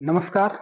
नमस्कार।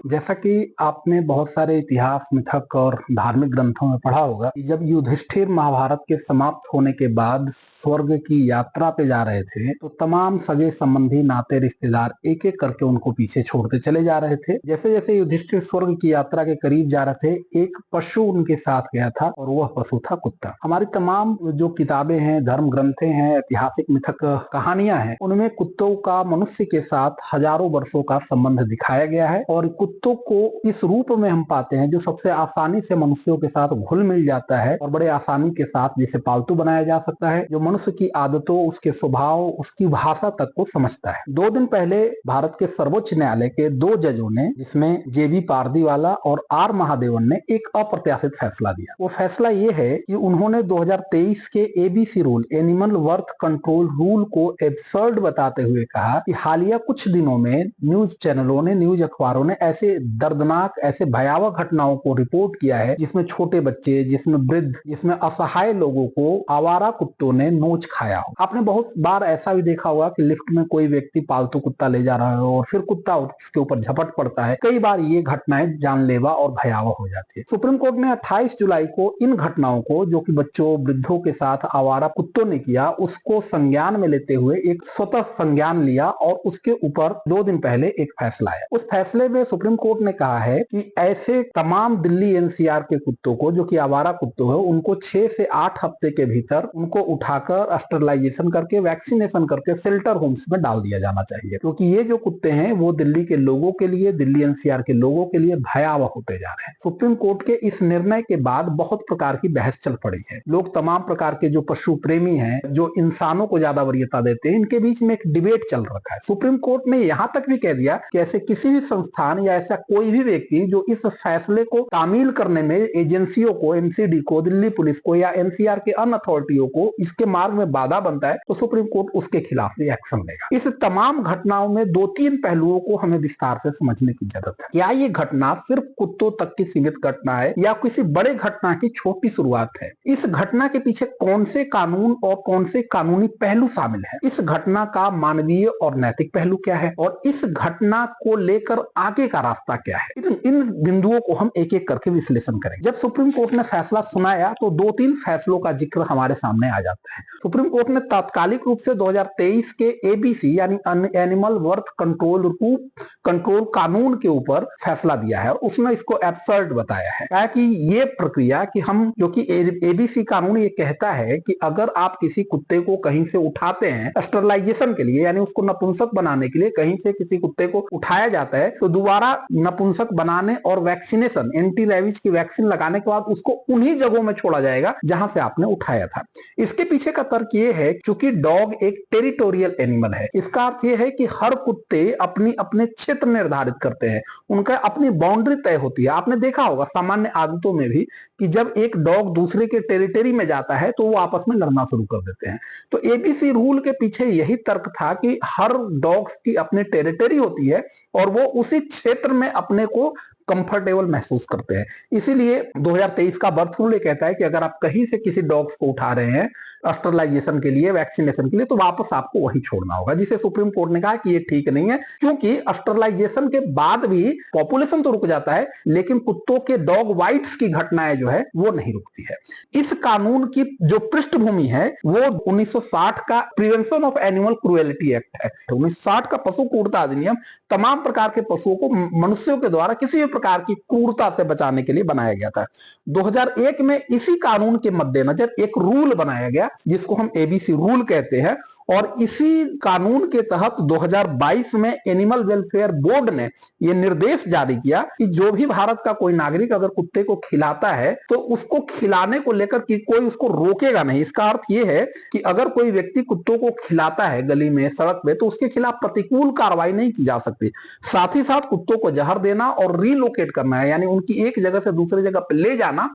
जैसा कि आपने बहुत सारे इतिहास, मिथक और धार्मिक ग्रंथों में पढ़ा होगा कि जब युधिष्ठिर महाभारत के समाप्त होने के बाद स्वर्ग की यात्रा पे जा रहे थे तो तमाम सगे संबंधी, नाते, रिश्तेदार एक एक करके उनको पीछे छोड़ते चले जा रहे थे। जैसे जैसे युधिष्ठिर स्वर्ग की यात्रा के करीब जा रहे थे, एक पशु उनके साथ गया था और वह पशु था कुत्ता। हमारी तमाम जो किताबें हैं, धर्म ग्रंथें हैं, ऐतिहासिक मिथक कहानियां हैं, उनमें कुत्तों का मनुष्य के साथ हजारों वर्षों का संबंध दिखाया गया है और कुत्तों को इस रूप में हम पाते हैं जो सबसे आसानी से मनुष्यों के साथ घुल मिल जाता है और बड़े आसानी के साथ जिसे पालतू बनाया जा सकता है, जो मनुष्य की आदतों, उसके स्वभाव, उसकी भाषा तक को समझता है। 2 दिन पहले भारत के सर्वोच्च न्यायालय के 2 जजों ने, जिसमें जेबी पारदीवाला और आर महादेवन ने, एक अप्रत्याशित फैसला दिया। वो फैसला ये है कि उन्होंने 2023 के ABC rule, animal birth control rule को एब्सर्ड बताते हुए कहा कि हालिया कुछ दिनों में न्यूज चैनलों ने, न्यूज अखबारों ने ऐसे दर्दनाक, ऐसे भयावह घटनाओं को रिपोर्ट किया है जिसमें छोटे बच्चे, जिसमें वृद्ध, जिसमें असहाय लोगों को आवारा कुत्तों ने नोच खाया हो। आपने बहुत बार ऐसा भी देखा होगा कि लिफ्ट में कोई व्यक्ति पालतू कुत्ता ले जा रहा है और फिर कुत्ता उसके ऊपर झपट पड़ता है। कई बार ये घटनाएं जानलेवा और भयावह हो जाती है। सुप्रीम कोर्ट ने 28 जुलाई को इन घटनाओं को, जो कि बच्चों, वृद्धों के साथ आवारा कुत्तों ने किया, उसको संज्ञान में लेते हुए एक स्वतः संज्ञान लिया और उसके ऊपर 2 दिन पहले एक फैसला आया। उस फैसले में सुप्रीम कोर्ट ने कहा है कि ऐसे तमाम दिल्ली एनसीआर के कुत्तों को, जो कि आवारा कुत्तों है, उनको 6 से 8 हफ्ते के भीतर उनको उठाकर स्टरलाइजेशन करके, वैक्सीनेशन करके शेल्टर होम्स में डाल दिया जाना चाहिए, क्योंकि ये जो कुत्ते हैं वो दिल्ली के लोगों के लिए, दिल्ली एनसीआर के लोगों के लिए भयावह होते जा रहे हैं। सुप्रीम कोर्ट के इस निर्णय के बाद बहुत प्रकार की बहस चल पड़ी है। लोग, तमाम प्रकार के जो पशु प्रेमी हैं, जो इंसानों को ज्यादा वरीयता देते हैं, इनके बीच में एक डिबेट चल रखा है। सुप्रीम कोर्ट ने यहां तक भी कह दिया कि ऐसे किसी भी संस्थान या ऐसा कोई भी व्यक्ति जो इस फैसले को तामील करने में एजेंसियों को, एमसीडी को, दिल्ली पुलिस को या एनसीआर के अन्य अथॉरिटियों को इसके मार्ग में बाधा बनता है, तो सुप्रीम कोर्ट उसके खिलाफ भी एक्शन लेगा। इस तमाम घटनाओं में 2-3 पहलुओं को हमें विस्तार से समझने की जरूरत है। क्या ये घटना सिर्फ कुत्तों तक की सीमित घटना है या किसी बड़े घटना की छोटी शुरुआत है? इस घटना के पीछे कौन से कानून और कौन से कानूनी पहलू शामिल है? इस घटना का मानवीय और नैतिक पहलू क्या है और इस घटना को लेकर आगे का रास्ता क्या है? इन बिंदुओं को हम एक एक करके विश्लेषण करेंगे। जब सुप्रीम कोर्ट ने फैसला सुनाया तो 2-3 फैसलों का जिक्र हमारे सामने आ जाता है। सुप्रीम कोर्ट ने तात्कालिक रूप से 2023 के एबीसी यानी एनिमल बर्थ कंट्रोल कानून के ऊपर फैसला दिया है। उसने इसको एब्सर्ड बताया है, कहा कि ये प्रक्रिया कि हम, जो कि एबीसी कानून ये कहता है कि अगर आप किसी कुत्ते को कहीं से उठाते हैं स्टरलाइजेशन के लिए, यानी उसको नपुंसक बनाने के लिए कहीं से किसी कुत्ते को उठाया जाता है, तो दोबारा नपुंसक बनाने और वैक्सीनेशन, एंटी रेबीज की वैक्सीन लगाने के बाद उसको उन्हीं जगहों में छोड़ा जाएगा जहां से आपने उठाया था। इसके पीछे का तर्क ये है, क्योंकि डॉग एक टेरिटोरियल एनिमल है, इसका अर्थ ये है कि हर कुत्ते अपनी अपने क्षेत्र निर्धारित करते हैं, उनका अपनी बाउंड्री तय होती है। आपने देखा होगा सामान्य आदतों में भी कि जब एक डॉग दूसरे के टेरिटरी में जाता है तो वो आपस में लड़ना शुरू कर देते हैं। तो एबीसी रूल के पीछे यही तर्क था कि हर डॉग्स की अपनी टेरिटरी होती है और वो उसी क्षेत्र में अपने को कंफर्टेबल महसूस करते हैं। इसीलिए 2023 का बर्थ रूल ये कहता है कि अगर आप कहीं से किसी डॉग्स को उठा रहे हैं स्टरलाइजेशन के लिए, वैक्सीनेशन के लिए, तो वापस आपको वही छोड़ना होगा, जिसे सुप्रीम कोर्ट ने कहा कि ये ठीक नहीं है, क्योंकि स्टरलाइजेशन के बाद भी पॉपुलेशन तो रुक जाता है लेकिन कुत्तों के डॉग वाइट्स की घटनाएं जो है वो नहीं रुकती है। इस कानून की जो पृष्ठभूमि है वो 1960 का prevention of animal cruelty act है। 1960 का पशु क्रूरता अधिनियम तमाम प्रकार के पशुओं को मनुष्यों के द्वारा किसी भी प्रकार की क्रूरता से बचाने के लिए बनाया गया था। 2001 में इसी कानून के मद्देनजर एक रूल बनाया गया जिसको हम एबीसी रूल कहते हैं और इसी कानून के तहत 2022 में एनिमल वेलफेयर बोर्ड ने यह निर्देश जारी किया कि जो भी भारत का कोई नागरिक अगर कुत्ते को खिलाता है तो उसको खिलाने को लेकर कि कोई उसको रोकेगा नहीं। इसका अर्थ यह है कि अगर कोई व्यक्ति कुत्तों को खिलाता है गली में, सड़क पे, तो उसके खिलाफ प्रतिकूल कार्रवाई नहीं की जा सकती। साथ ही साथ कुत्तों को जहर देना और रीलोकेट करना है, यानी उनकी एक जगह से दूसरी जगह पे ले जाना,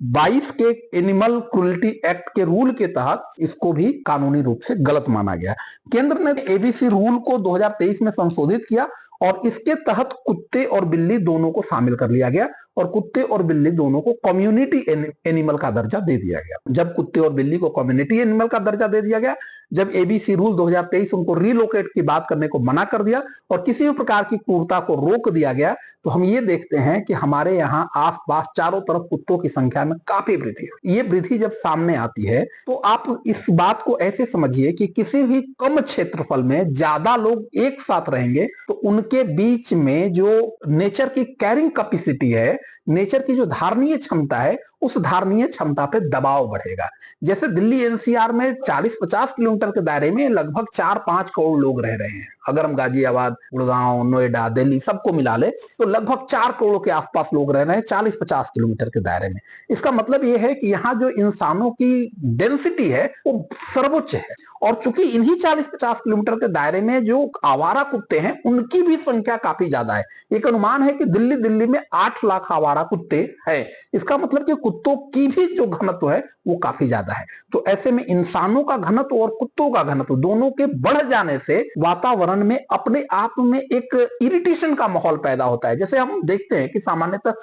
22 के एनिमल क्रूलिटी एक्ट के रूल के तहत इसको भी कानूनी रूप से गलत माना गया। केंद्र ने एबीसी रूल को 2023 में संशोधित किया और इसके तहत कुत्ते और बिल्ली दोनों को शामिल कर लिया गया और कुत्ते और बिल्ली दोनों को कम्युनिटी एनिमल का दर्जा दे दिया गया। जब कुत्ते और बिल्ली को कम्युनिटी एनिमल का दर्जा दे दिया गया, जब एबीसी रूल 2023 उनको रीलोकेट की बात करने को मना कर दिया और किसी भी प्रकार की क्रूरता को रोक दिया गया, तो हम ये देखते हैं कि हमारे यहाँ आसपास चारों तरफ कुत्तों की संख्या में काफी वृद्धि हुई। ये वृद्धि जब सामने आती है तो आप इस बात को ऐसे समझिए कि किसी भी कम क्षेत्रफल में ज्यादा लोग एक साथ रहेंगे तो उनके बीच में जो नेचर की कैरिंग कैपेसिटी है, नेचर की जो धारणीय क्षमता है, उस धारणीय क्षमता पे दबाव बढ़ेगा। जैसे दिल्ली एनसीआर में 40-50 किलोमीटर के दायरे में लगभग 4-5 करोड़ लोग रह रहे हैं। अगर हम गाजियाबाद, गुड़गांव, नोएडा, दिल्ली सबको मिला ले तो लगभग 4 करोड़ के आसपास लोग रह रहे हैं 40-50 किलोमीटर के दायरे में। इसका मतलब यह है कि यहाँ जो इंसानों की डेंसिटी है वो सर्वोच्च है और चूंकि इन्हीं 40-50 किलोमीटर के दायरे में जो आवारा कुत्ते हैं उनकी भी संख्या काफी ज्यादा है। एक अनुमान है कि दिल्ली में 8 लाख आवारा कुत्ते हैं। इसका मतलब कि कुत्तों की भी जो घनत्व है वो काफी ज्यादा है। तो ऐसे में इंसानों का घनत्व और कुत्तों का घनत्व दोनों के बढ़ जाने से वातावरण में अपने आप में एक इरिटेशन का माहौल पैदा होता है। जैसे हम देखते हैं कि सामान्यतः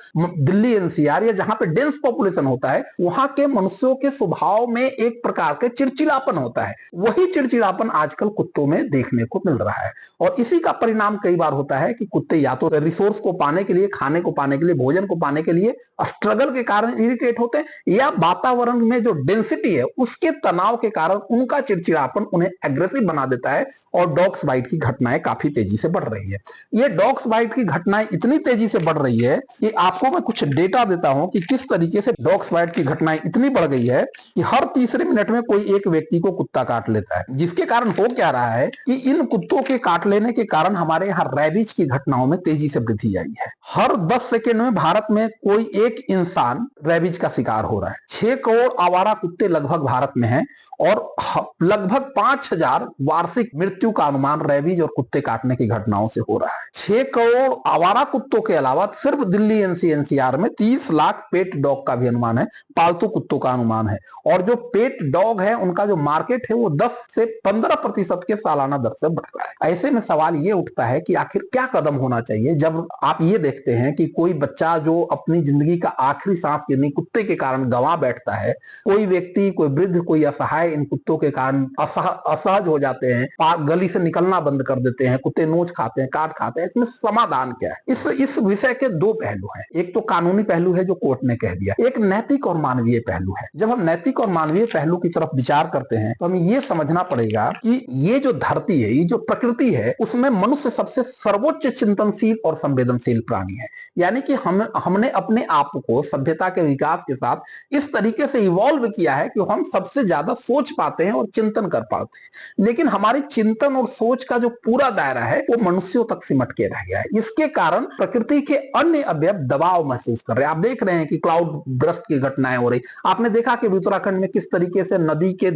दिल्ली एनसीआर या जहां पे डेंस पॉपुलेशन होता है वहां के मनुष्यों के स्वभाव में एक प्रकार के चिड़चिड़ापन होता है। वही चिड़चिड़ापन आजकल कुत्तों में देखने को मिल रहा है और इसी का परिणाम कई बार होता है कि कुत्ते या तो रिसोर्स को पाने के लिए, खाने को पाने के लिए, भोजन को पाने के लिए स्ट्रगल के कारण इरिटेट होते हैं या वातावरण में जो डेंसिटी है उसके तनाव के कारण उनका चिड़चिड़ापन उन्हें एग्रेसिव बना देता है और डॉग्स बाइट की घटनाएं काफी तेजी से बढ़ रही है। ये डॉग्स बाइट की घटनाएं इतनी तेजी से बढ़ रही है कि आपको मैं कुछ डेटा देता हूं कि किस तरीके से डॉग्स बाइट की घटनाएं इतनी बढ़ गई है कि हर तीसरे मिनट में कोई एक व्यक्ति को कुत्ता काट लेता है। जिसके कारण हो क्या रहा है कि इन कुत्तों के काट लेने के कारण हमारे यहाँ रैबिज की घटनाओं में तेजी से वृद्धि आई है। हर 10 सेकेंड में भारत में कोई एक इंसान रैबिज का शिकार हो रहा है। 6 करोड़ आवारा कुत्ते लगभग भारत में हैं और लगभग 5000 वार्षिक मृत्यु का अनुमान रैबिज और कुत्ते काटने की घटनाओं से हो रहा है। 6 करोड़ आवारा कुत्तों के अलावा सिर्फ दिल्ली एनसीआर में 30 लाख पेट डॉग का भी अनुमान है, पालतू कुत्तों का अनुमान है और जो पेट डॉग है उनका जो मार्केट है वो 10 से 15% के सालाना दर से बढ़ रहा है। ऐसे में सवाल ये उठता है कि आखिर क्या कदम होना चाहिए जब आप ये देखते हैं कि कोई बच्चा जो अपनी जिंदगी का आखिरी सांस यानी कुत्ते के कारण गंवा बैठता है, कोई व्यक्ति, कोई वृद्ध, कोई असहाय इन कुत्तों के कारण असहज हो जाते हैं, गली से निकलना बंद कर देते हैं, कुत्ते नोच खाते हैं, काट खाते हैं। इसमें समाधान क्या है? इस विषय के दो पहलू हैं। एक तो कानूनी पहलू है जो कोर्ट ने कह दिया, एक नैतिक और मानवीय पहलू है। जब हम नैतिक और मानवीय पहलू की तरफ विचार करते हैं तो हमें यह समझना पड़ेगा कि ये जो धरती है, ये जो प्रकृति है, उसमें मनुष्य सबसे सर्वोच्च चिंतनशील और संवेदनशील प्राणी है। यानी कि हमने अपने आप को सभ्यता के विकास के साथ इस तरीके से इवॉल्व किया है कि हम सबसे ज्यादा सोच पाते हैं और चिंतन कर पाते हैं, लेकिन हमारी चिंतन और सोच का जो पूरा दायरा है वो मनुष्यों तक सिमट के रह गया है। इसके कारण प्रकृति के अन्य अवयव दबाव महसूस कर रहे हैं। आप देख रहे हैं कि क्लाउड बर्स्ट की घटनाएं हो रही। आपने देखा कि उत्तराखंड में किस तरीके से नदी के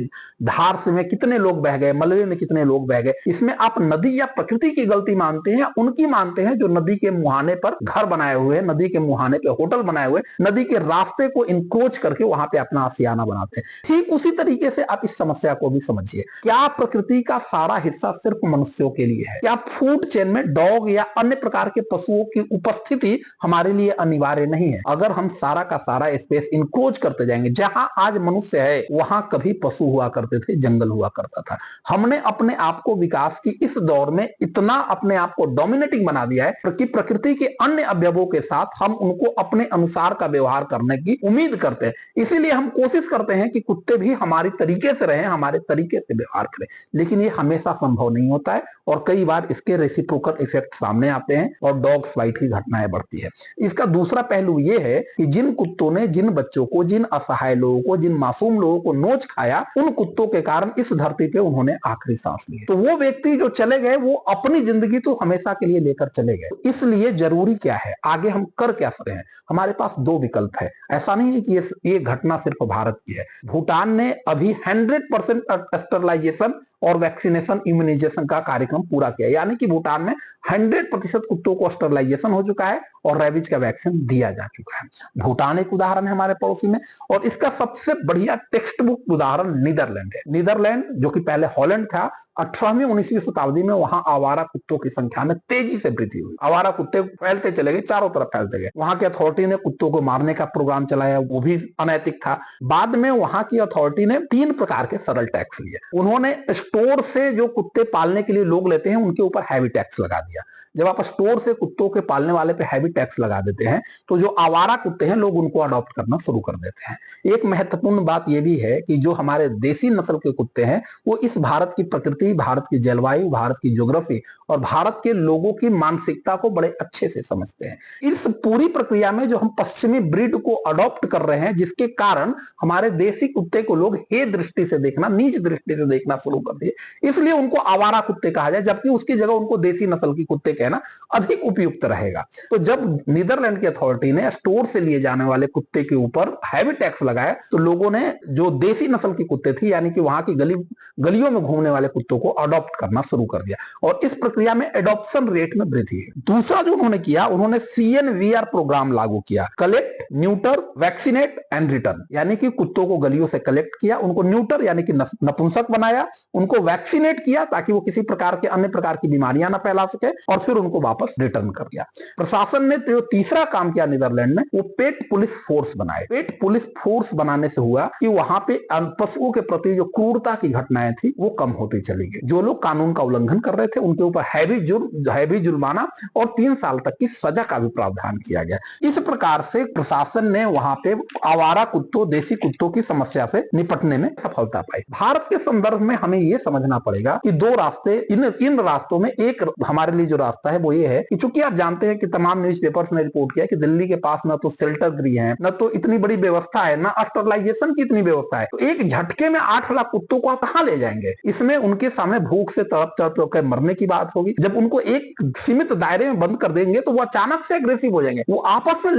धार से में कितने लोग बह गए, मलबे में कितने लोग बह गए। इसमें आप नदी या प्रकृति की गलती मानते हैं या उनकी मानते हैं जो नदी के मुहाने पर घर बनाए हुए, नदी के मुहाने पे होटल बनाए हुए, नदी के रास्ते को इंक्रोच करके वहां पे अपना आशियाना बनाते हैं। ठीक उसी तरीके से आप इस समस्या को भी समझिए। क्या प्रकृति का सारा हिस्सा सिर्फ मनुष्यों के लिए है? क्या फूड चेन में डॉग या अन्य प्रकार के पशुओं की उपस्थिति हमारे लिए अनिवार्य नहीं है? अगर हम सारा का सारा स्पेस इंक्रोच करते जाएंगे, जहां आज मनुष्य है वहां कभी पशु हुआ करते थे, जंगल हुआ करता था। हमने अपने आप को विकास की इस दौर में इतना अपने आप को डोमिनेटिंग बना दिया है कि प्रकृति के अन्य अवयवों के साथ हम उनको अपने अनुसार का व्यवहार करने की उम्मीद करते हैं। इसीलिए हम कोशिश करते हैं कि कुत्ते भी हमारे तरीके से रहें, हमारे तरीके से व्यवहार करें, लेकिन ये हमेशा संभव नहीं होता है और कई बार इसके रेसिप्रोकल इफेक्ट सामने आते हैं और डॉग्स बाइट की घटनाएं बढ़ती है। इसका दूसरा पहलू ये है कि जिन कुत्तों ने जिन बच्चों को, जिन असहाय लोगों को, जिन मासूम लोगों को नोच खाया, उन कुत्तों के कारण इस धरती पे उन्होंने आखिरी सांस ली। तो वो व्यक्ति जो चले गए वो अपनी जिंदगी तो हमेशा के लिए लेकर चले गए। इसलिए जरूरी क्या है, आगे हम कर क्या सकते हैं? हमारे पास दो विकल्प है। ऐसा नहीं है कि ये घटना सिर्फ भारत की है। भूटान ने अभी 100% स्टरलाइजेशन और वैक्सीनेशन इम्यूनाइजेशन का कार्यक्रम पूरा किया, यानी कि भूटान में 100% कुत्तों को स्टरलाइजेशन हो चुका है और रेबीज का वैक्सीन दिया जा चुका है। भूटान एक उदाहरण है हमारे पड़ोसी में, और इसका सबसे बढ़िया टेक्स्ट बुक उदाहरण नीदरलैंड है। नीदरलैंड जो कि पहले हॉलैंड था, 18वीं 19वीं शताब्दी में वहां आवारा कुत्तों की संख्या में तेजी से वृद्धि हुई। आवारा कुत्ते फैलते चले गए, चारों तरफ फैलते गए। वहां के अथॉरिटी ने कुत्तों को मारने का प्रोग्राम चलाया, वो भी अनैतिक था। बाद में वहां की अथॉरिटी ने 3 प्रकार के सरल टैक्स लिए। उन्होंने स्टोर से जो कुत्ते पालने के लिए लोग लेते हैं उनके ऊपर हैवी टैक्स लगा दिया। जब आप स्टोर से कुत्तों के पालने वाले पे हैवी टैक्स लगा देते हैं तो जो आवारा कुत्ते हैं लोग उनको अडॉप्ट करना शुरू कर देते हैं। एक महत्वपूर्ण बात यह भी है कि जो हमारे देसी नस्ल के कुत्ते हैं वो इस भारत की प्रकृति, भारत की जलवायु, भारत की ज्योग्राफी और भारत के लोगों की मानसिकता को बड़े अच्छे से समझते हैं। इस पूरी प्रक्रिया में जो हम पश्चिमी ब्रीड को अडॉप्ट कर रहे हैं, जिसके कारण हमारे देसी कुत्ते को लोग हे दृष्टि से देखना, नीच दृष्टि से देखना शुरू कर दिए, इसलिए उनको आवारा कुत्ते कहा जाए, जबकि उसकी जगह उनको देसी नस्ल की कुत्ते कहना अधिक उपयुक्त रहेगा। तो जब नीदरलैंड की अथॉरिटी ने स्टोर से लिए जाने वाले कुत्ते के ऊपर हैवी टैक्स लगाया तो लोगों ने जो देसी नस्ल की कुत्ते थी, यानी कि वहां की गलियों में घूमने वाले कुत्तों को अडॉप्ट करना शुरू कर दिया, और इस प्रक्रिया में एडॉप्शन रेट में वृद्धि हुई। दूसरा जो उन्होंने किया, उन्होंने CNVR प्रोग्राम लागू किया, collect, neuter, vaccinate and return, यानी कि कुत्तों को गलियों से कलेक्ट किया, उनको न्यूटर यानी कि नपुंसक बनाया, उनको वैक्सीनेट किया ताकि वो किसी प्रकार के अन्य प्रकार की बीमारियां ना फैला सके, और फिर उनको वापस रिटर्न कर दिया। प्रशासन ने जो तीसरा काम किया नीदरलैंड में, वो पेट पुलिस फोर्स बनाए। पेट पुलिस फोर्स बनाने से हुआ कि वहां पे पशुओं के प्रति जो क्रूरता की घटनाएं थी वो कम होती चली गई। जो लोग कानून का उल्लंघन कर रहे थे उनके ऊपर हैवी जुर्माना और 3 साल तक की सजा का भी प्रावधान किया गया। इस प्रकार से प्रशासन ने वहां पे आवारा कुत्तों, देसी कुत्तों की समस्या से निपटने में सफलता पाई। भारत के संदर्भ में हमें यह समझना पड़ेगा कि 2 रास्ते, इन रास्तों में एक हमारे लिए जो रास्ता है वो ये है कि चूंकि आप जानते हैं कि तमाम न्यूज़पेपर्स ने रिपोर्ट किया कि दिल्ली के पास न तो शेल्टर गृह है, न तो इतनी बड़ी व्यवस्था है, न स्टरलाइजेशन की इतनी व्यवस्था है। तो एक झटके में 8 लाख कुत्तों को आप कहां ले जाएंगे? इसमें उनके सामने भूख से तड़प तड़प कर मरने की बात होगी। जब उनको एक सीमित दायरे में बंद कर देंगे तो वो अचानक से एग्रेसिव हो जाएंगे, वो आपस में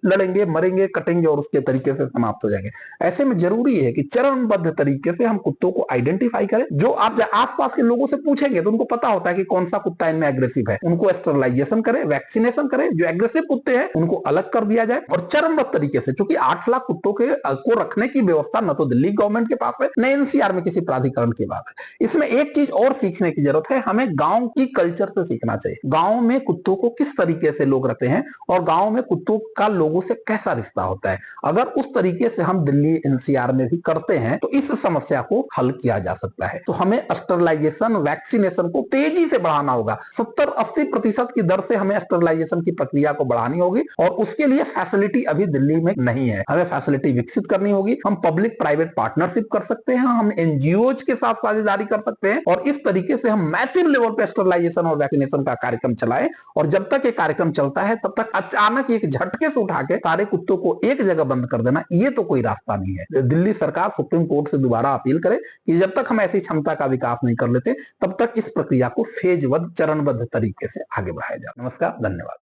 लड़ेंगे, मरेंगे, कटेंगे और उसके तरीके से समाप्त हो जाएंगे। ऐसे में जरूरी है कि चरणबद्ध तरीके से हम कुत्तों को आइडेंटिफाई करें। जो आप आसपास के लोगों से पूछेंगे तो उनको पता होता है कि कौन सा कुत्ता इनमें एग्रेसिव है, उनको स्टरलाइजेशन करें, वैक्सीनेशन करें, जो एग्रेसिव कुत्ते हैं उनको अलग कर दिया जाए, और चरणबद्ध तरीके से, क्योंकि 8 लाख कुत्तों को रखने की व्यवस्था न तो दिल्ली गवर्नमेंट के पास है, न NCR में किसी प्राधिकरण की बात है। इसमें एक चीज और सीखने की जरूरत है, हमें गांव की कल्चर से सीखना चाहिए। गांव में कुत्तों को किस तरीके से लोग रखते हैं और गांव में कुत्तों का लोगों से कैसा रिश्ता होता है। अगर उस तरीके से हम दिल्ली NCR में भी करते हैं तो इस समस्या को हल किया जा सकता है। तो हमें स्टरलाइजेशन, वैक्सीनेशन को तेजी से बढ़ाना होगा। 70-80% की दर से हमें स्टरलाइजेशन की प्रक्रिया को बढ़ानी होगी, और उसके लिए फैसिलिटी अभी दिल्ली में नहीं है। हमें फैसिलिटी विकसित करनी होगी। हम पब्लिक प्राइवेट पार्टनरशिप कर सकते हैं, हम NGOs के साथ साझेदारी कर सकते हैं, और इस तरीके से हम मैसिव लेवल पे स्टरलाइजेशन और वैक्सीनेशन का कार्यक्रम चलाएं। और जब तक ये कार्यक्रम चलता है तब तक अचानक एक झटके से उठा के सारे कुत्तों को एक जगह बंद कर देना, ये तो कोई रास्ता नहीं है। दिल्ली सरकार सुप्रीम कोर्ट से दोबारा अपील करे कि जब तक हम ऐसी क्षमता का विकास नहीं कर लेते तब तक इस प्रक्रिया को फेजबद्ध, चरणबद्ध तरीके से आगे बढ़ाया जाए। नमस्कार, धन्यवाद।